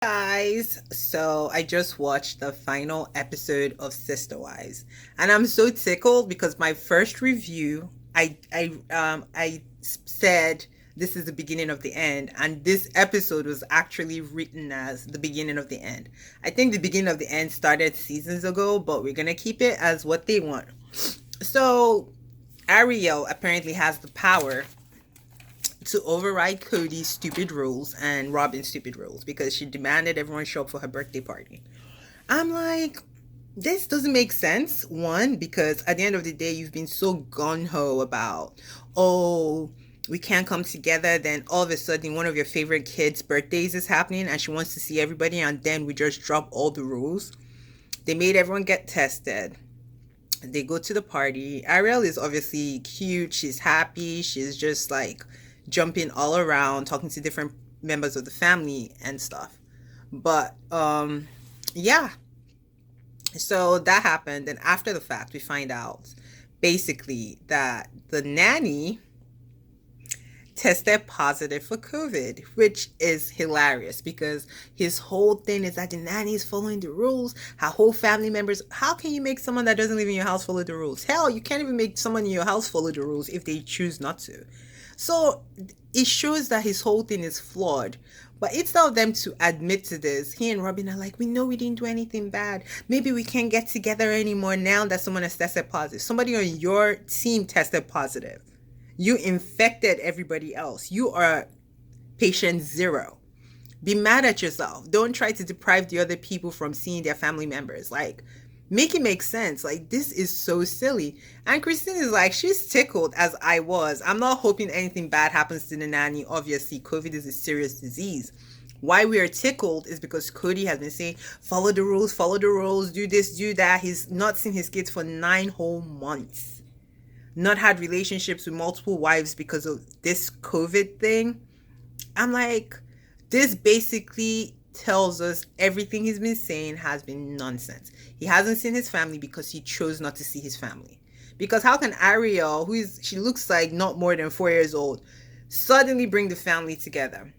Guys, so I just watched the final episode of Sister Wives, and I'm so tickled because my first review, I said this is the beginning of the end, and this episode was actually written as the beginning of the end. I think the beginning of the end started seasons ago, but we're gonna keep it as what they want. So Ariel apparently has the power to override Cody's stupid rules and Robin's stupid rules because she demanded everyone show up for her birthday party. I'm like, this doesn't make sense. One, because at the end of the day, you've been so gun ho about, oh, we can't come together. Then all of a sudden, one of your favorite kids' birthdays is happening and she wants to see everybody, and then we just drop all the rules. They made everyone get tested. They go to the party. Ariel is obviously cute. She's happy. She's just like jumping all around, talking to different members of the family and stuff. But yeah. So that happened, and after the fact, we find out basically that the nanny tested positive for COVID, which is hilarious because his whole thing is that the nanny is following the rules. Her whole family members. How can you make someone that doesn't live in your house follow the rules? Hell, you can't even make someone in your house follow the rules if they choose not to. So it shows that his whole thing is flawed. But instead of them to admit to this, he and Robin are like, we know we didn't do anything bad. Maybe we can't get together anymore now that someone has tested positive. Somebody on your team tested positive. You infected everybody else. You are patient zero. Be mad at yourself. Don't try to deprive the other people from seeing their family members. Like, make it make sense. Like, this is so silly. And Christine is like, she's tickled as I was. I'm not hoping anything bad happens to the nanny. Obviously, COVID is a serious disease. Why we are tickled is because Cody has been saying, follow the rules, do this, do that. He's not seen his kids for 9 whole months. Not had relationships with multiple wives because of this COVID thing. I'm like, this basically tells us everything he's been saying has been nonsense. He hasn't seen his family because he chose not to see his family. Because how can Ariel, she looks like not more than 4 years old, suddenly bring the family together?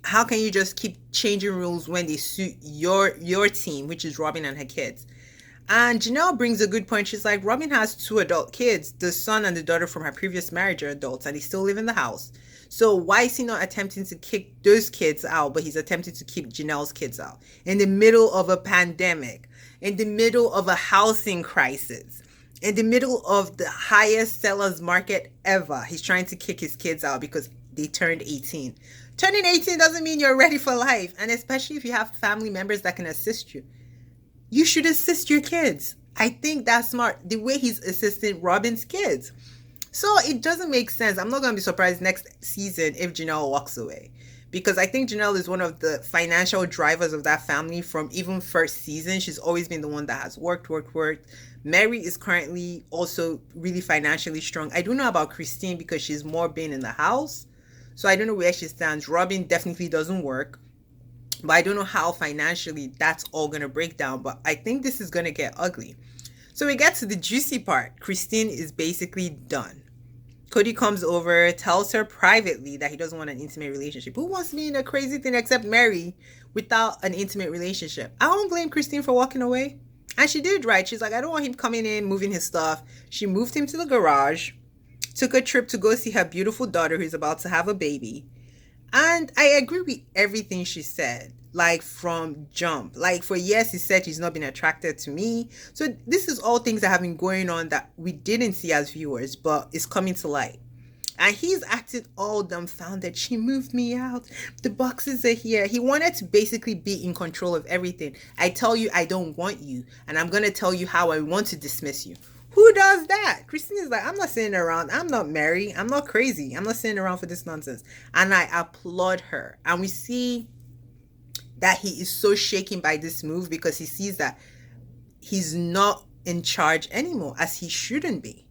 How can you just keep changing rules when they suit your team, which is Robin and her kids? And Janelle brings a good point. She's like, Robin has 2 adult kids. The son and the daughter from her previous marriage are adults and they still live in the house. So why is he not attempting to kick those kids out, but he's attempting to keep Janelle's kids out? In the middle of a pandemic, in the middle of a housing crisis, in the middle of the highest sellers market ever, he's trying to kick his kids out because they turned 18. Turning 18 doesn't mean you're ready for life. And especially if you have family members that can assist you. You should assist your kids. I think that's smart. The way he's assisting Robin's kids. So it doesn't make sense. I'm not going to be surprised next season if Janelle walks away. Because I think Janelle is one of the financial drivers of that family from even first season. She's always been the one that has worked. Mary is currently also really financially strong. I don't know about Christine because she's more been in the house. So I don't know where she stands. Robin definitely doesn't work. But I don't know how financially that's all going to break down. But I think this is going to get ugly. So we get to the juicy part. Christine is basically done. Cody comes over, tells her privately that he doesn't want an intimate relationship. Who wants to be in a crazy thing except Mary without an intimate relationship? I don't blame Christine for walking away. And she did right. She's like, I don't want him coming in, moving his stuff. She moved him to the garage, took a trip to go see her beautiful daughter who's about to have a baby. And I agree with everything she said, like from jump. Like for years, he said he's not been attracted to me. So this is all things that have been going on that we didn't see as viewers, but it's coming to light. And he's acted all dumbfounded. She moved me out. The boxes are here. He wanted to basically be in control of everything. I tell you I don't want you, and I'm going to tell you how I want to dismiss you. Who does that? Christine is like, I'm not sitting around. I'm not Mary. I'm not crazy. I'm not sitting around for this nonsense. And I applaud her. And we see that he is so shaken by this move because he sees that he's not in charge anymore, as he shouldn't be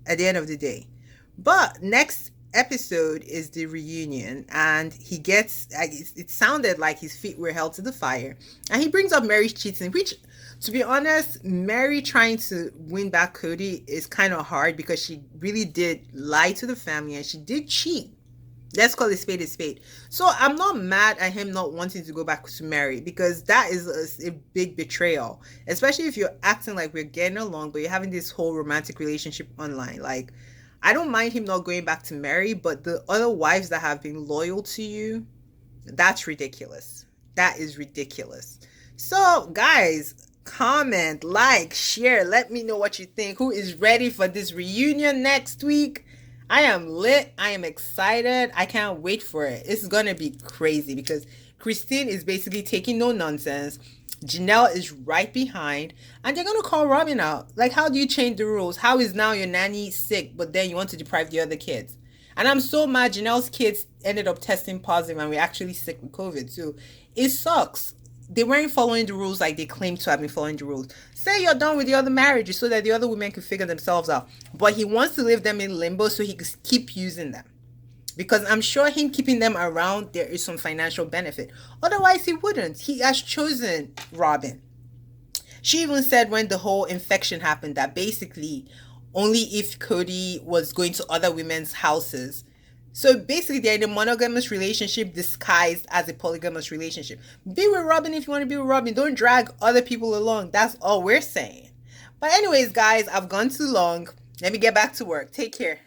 at the end of the day. But next episode is the reunion, and he gets, it sounded like his feet were held to the fire. And he brings up Mary's cheating, which, to be honest, Mary trying to win back Cody is kind of hard because she really did lie to the family and she did cheat. Let's call a spade a spade. So I'm not mad at him not wanting to go back to Mary, because that is a big betrayal, especially if you're acting like we're getting along, but you're having this whole romantic relationship online. Like, I don't mind him not going back to Mary, but the other wives that have been loyal to you, that's ridiculous. That is ridiculous. So, guys, comment, like, share. Let me know what you think. Who is ready for this reunion next week? I am lit. I am excited. I can't wait for it. It's going to be crazy because Christine is basically taking no nonsense. Janelle is right behind, and they're going to call Robin out. Like, how do you change the rules? How is now your nanny sick, but then you want to deprive the other kids? And I'm so mad Janelle's kids ended up testing positive and we're actually sick with COVID. So it sucks. They weren't following the rules like they claim to have been following the rules. Say you're done with the other marriages so that the other women can figure themselves out. But he wants to leave them in limbo so he can keep using them. Because I'm sure him keeping them around, there is some financial benefit. Otherwise, he wouldn't. He has chosen Robin. She even said when the whole infection happened that basically only if Cody was going to other women's houses. So basically, they're in a monogamous relationship disguised as a polygamous relationship. Be with Robin if you want to be with Robin. Don't drag other people along. That's all we're saying. But anyways, guys, I've gone too long. Let me get back to work. Take care.